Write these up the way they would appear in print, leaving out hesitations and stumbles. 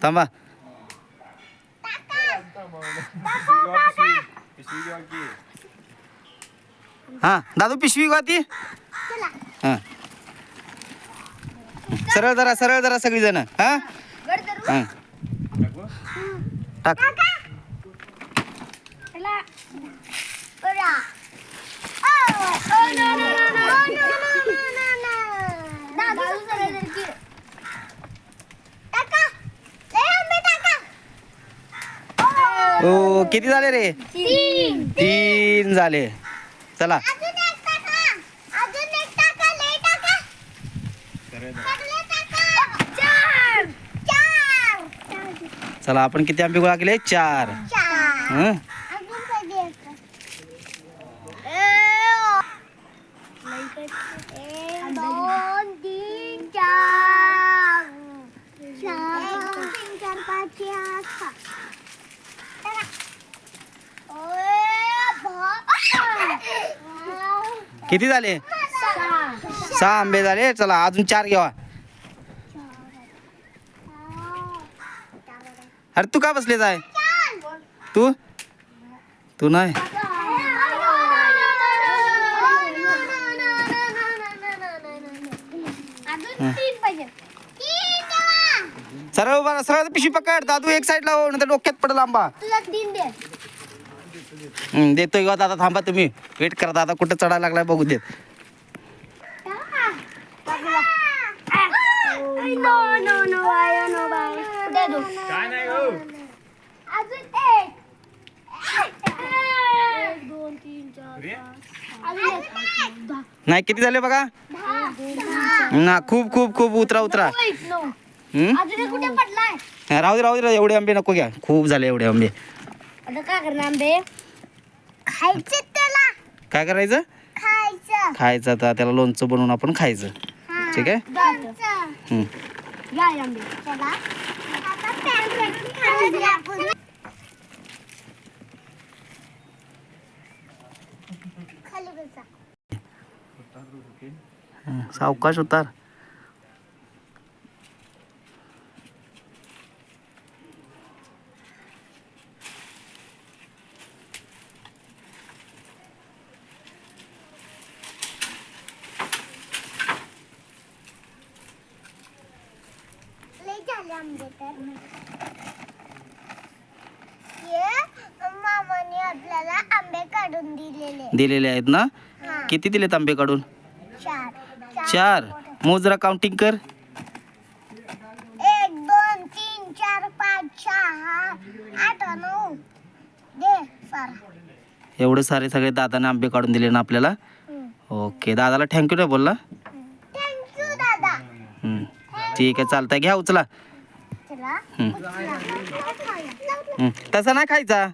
थांबा. हा दादू पिशवी का ती. हा सरळ जरा सगळी जण. हा टाक. ओ किती झाले रे. 3 झाले. चला चला आपण किती आंबे गोळा केले. 4. हं? 1 2 3 4 4 5 6 किती झाले. 6 आंबे झाले. चला अजून 4 घ्यावा. अरे तू का बसले जाय. तू नाही. सरळ उभा सरळ पिशवी पकड. दादू एक साईड लाव नंतर डोक्यात पडल आंबा. देतोय ग दादा. थांबा तुम्ही वेट करा. दादा कुठं चढायला लागलाय बघू देत. नाही किती झाले बघा ना. खूप खूप खूप उतरा. राहू दे एवढे आंबे नको घ्या. खूप झाले एवढे आंबे. आता काय करणार आंबे. खायचे त्याला. काय करायचं. खायचं आता त्याला लोणचं बनवून आपण खायचं. ठीक आहे. सावकाश उतार. मामाने आपल्याला आंबे काढून दिलेले आहेत ना. किती दिलेत आंबे काढून. 4. मोज जरा काउंटिंग कर. 1 2 3 4 5 6 8 9 दे सारा. एवढे सारे सगळे दादाने आंबे काढून दिले ना आपल्याला. ओके दादाला थँक्यू नाही बोलला. थँक्यू दादा. ठीक आहे चालतंय. घ्या उचला. तसा नाही खायचा.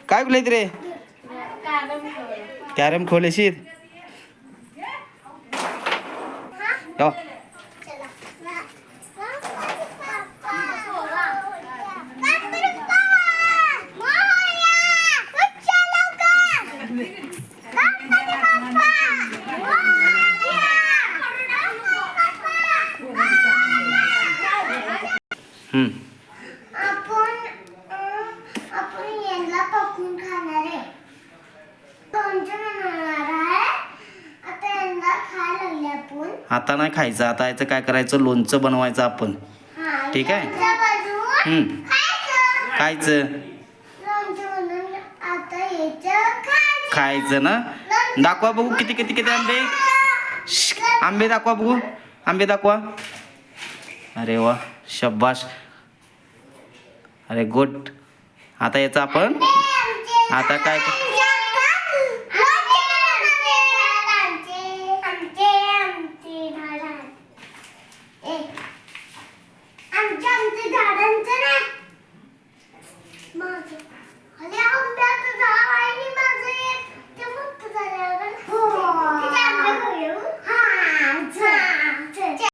काय बोलायच रे. कॅरम खोलेशीर. आता नाही खायचं. आता याचं काय करायचं. लोणचं बनवायचं आपण. ठीक आहे. खायचं खायचं ना. दाखवा बघू किती किती किती आंबे. आंबे दाखवा बघू. आंबे दाखवा. अरे वा शब्बाश. अरे गुड. आता याचं आपण आता काय